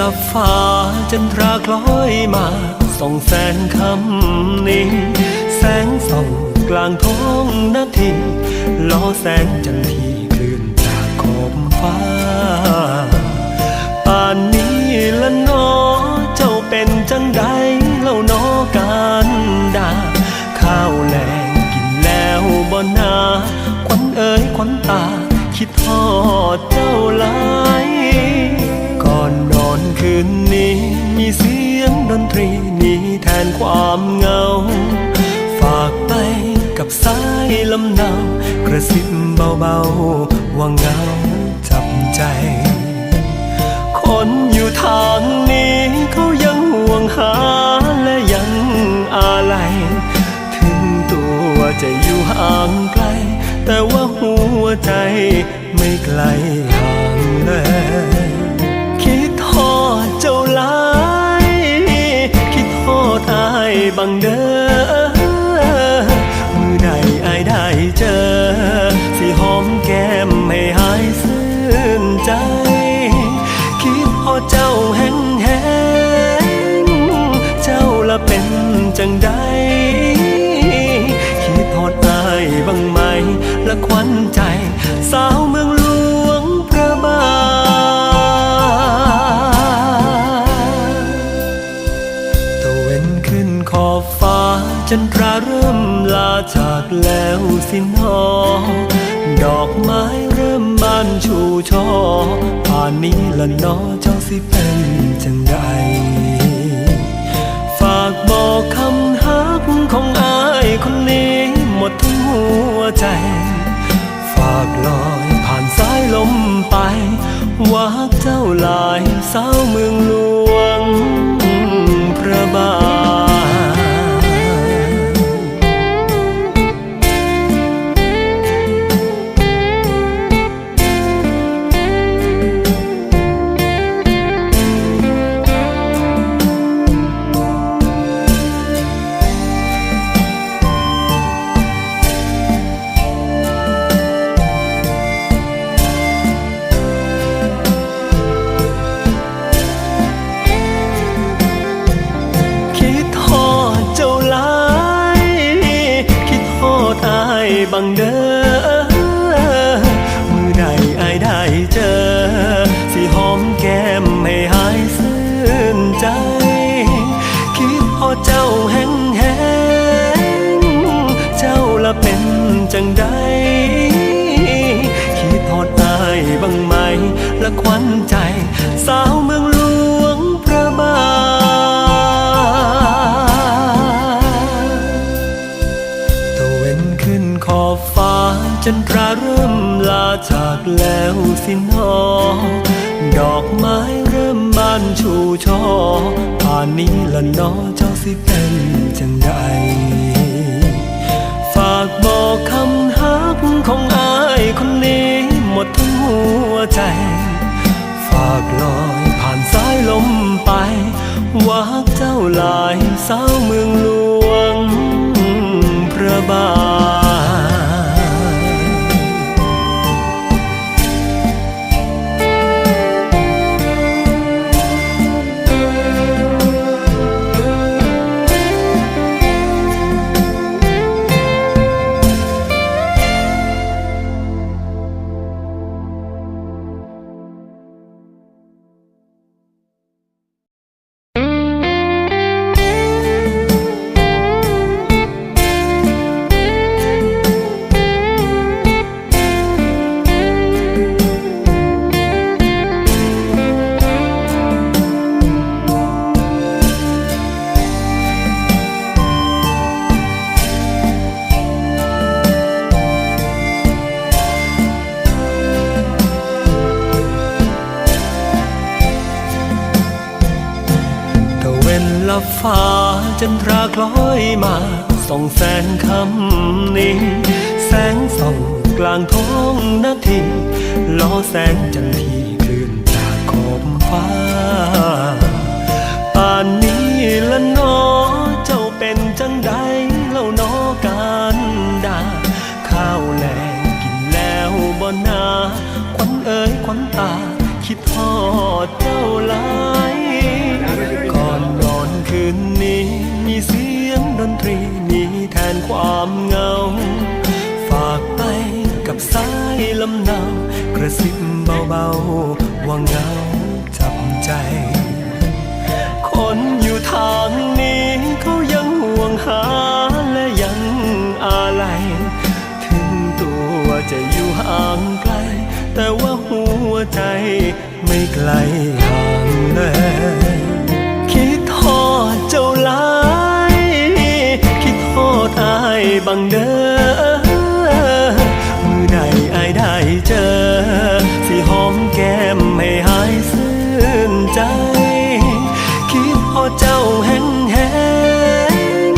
ลับฟ้าจันทราคล้อยมาส่องแสงคำนี้แสงส่องกลางท้องนาทีล้อแสงจันทีคลื่นจากขอบฟ้าป่านนี้ละนอเจ้าเป็นจังใดเล่านอการดาข้าวแลงกินแล้วบ่นาขวัญเอ๋ยขวัญตาคิดทอดเจ้าหลายก่อนนอนคืนนี้มีเสียงดนตรีนี้แทนความเหงาฝากไปกับสายลำเนากระซิบเบาๆว่าเหงาจับใจคนอยู่ทางนี้เขายังห่วงหาและยังอาลัยถึงตัวจะอยู่ห่างไกลแต่ว่าหัวใจไม่ไกลห่างเลยคิดทอดเจ้าหลายคิดทอดอายบังเด้อมือใดอายได้เจอสิหอมแก้มให้หายซื่นใจคิดทอดเจ้าแห้งแห้งเจ้าละเป็นจังใดคิดทอดอายบังไหมและขวัญใจสาวเมืองหลวงพระบาทตะเวนขึ้นขอบฟ้าจันทราเริ่มลาจากแล้วสินอดอกไม้เริ่มบานชูช่อป่านนี้ละนอเจ้าสิเป็นจังใดฝากบอกคำฮักของอายคนนี้หมดทั้งหัวใจฝากลอยผ่านสายลมไปว่าเจ้าหลายสาวเมืองหลวงพระบาทบังเด้อมือใดอายได้เจอสิหอมแก้มให้หายซื่นใจคิดพอเจ้าแห้งแห้งเจ้าละเป็นจังใดคิดพออายบังไหมและขวัญใจสาวเมืองหลวงพระบาทขึ้นขอบฟ้าจันทราเริ่มลาจากแล้วสินอดอกไม้เริ่มบานชูช่อป่านนี้ละนอเจ้าสิเป็นจังใดฝากบอกคำฮักของอายคนนี้หมดทั้งหัวใจฝากลอยผ่านสายลมไปว่าเจ้าหลายสาวเมืองหลวงพระบาทลับฟ้าจันทราคล้อยมาส่องแสงคำนี้แสงส่องกลางท้องนาทีล้อแสงจันทีคลื่นจากขอบฟ้าป่านนี้ละนอเจ้าเป็นจังใดเล่านอการดาข้าวแลงกินแล้วบ่นาขวัญเอ๋ยขวัญตาคิด ทอดเจ้าหลายก่อนนอนคืนนี้มีเสียงดนตรีนี้แทนความเหงาฝากไปกับสายลำเนากระซิบเบาๆว่าเหงาจับใจคนอยู่ทางนี้เขายังห่วงหาและยังอาลัยถึงตัวจะอยู่ห่างไกลแต่ว่าหัวใจไม่ไกลห่างเลยคิดทอดเจ้าหลายคิดทอดอายบังเด้อมือใดอายได้เจอสิหอมแก้มให้หายซื่นใจคิดทอดเจ้าแห้งแห้ง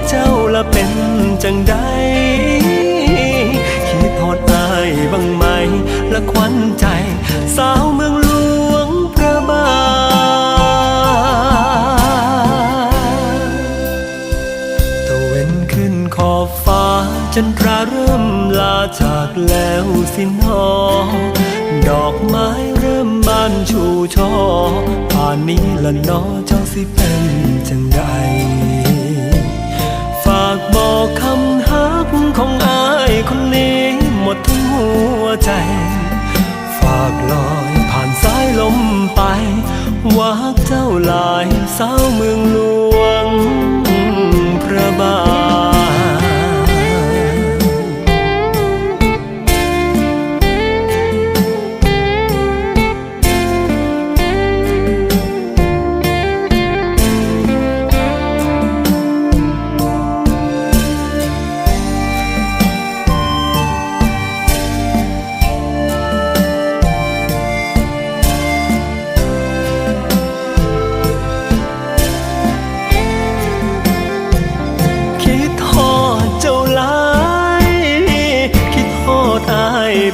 เจ้าละเป็นจังใดคิดทอดอายบังไหมละควันใจสาวเมืองหลวงพระบางตะเว้นขึ้นขอบฟ้าจันทราเริ่มลาจากแล้วสินอดอกไม้เริ่มบานชูช่อป่านนี้ละน้อเจ้าสิเป็นจังใดฝากบอกคำฮักของอายคนนี้หมดทั้งหัวใจฝากลอยผ่านสายลมไปว่าเจ้าหลายสาวเมืองหลวงพระบาง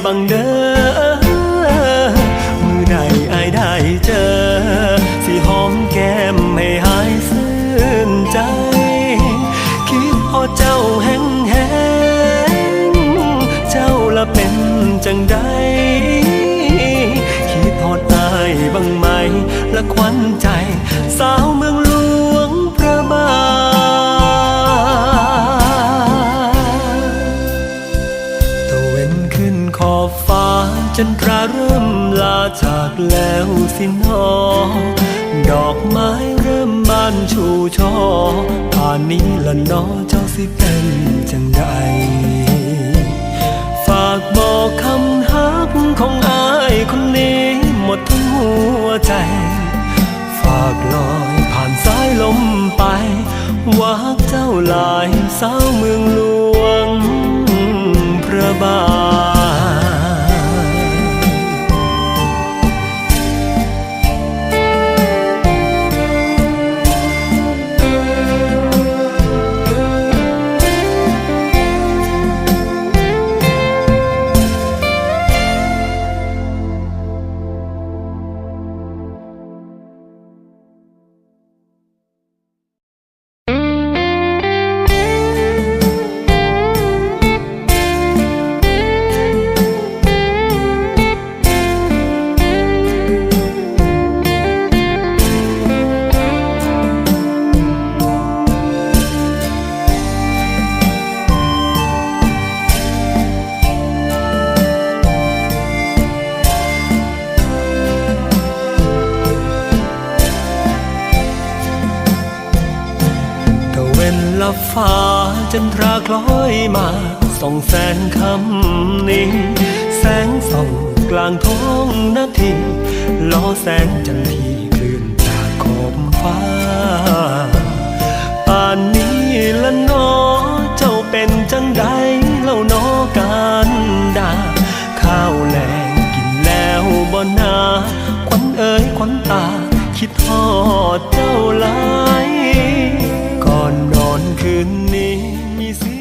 บังเด้อมือใดอายได้เจอสิหอมแก้มให้หายซื่นใจคิดพอเจ้าแห้งแห้งเจ้าละเป็นจังใดคิดพออายบังไหมละควันใจสาวเมืองหลวงพระบางตะเว้นขึ้นขอบฟ้าจันทราเริ่มลาจากแล้วสินอดอกไม้เริ่มบานชูช่อป่านนี้ละน้อเจ้าสิเป็นจังใดฝากบอกคำฮักของอายคนนี้หมดทั้งหัวใจฝากลอยผ่านสายลมไปว่าเจ้าหลายสาวเมืองหลวงพระบางฟ้าจันทราคล้อยมาส่องแสงคำนี้แสงส่องกลางท้องนาทีล้อแสงจันทีคลื่นจากขอบฟ้าป่านนี้ละน้อเจ้าเป็นจังใดเล่าน้อการดาข้าวแลงกินแล้วบ่นาขวัญเอ๋ยขวัญตาคิดทอดเจ้าหลายก่อนนอนคืนนี้มีเสี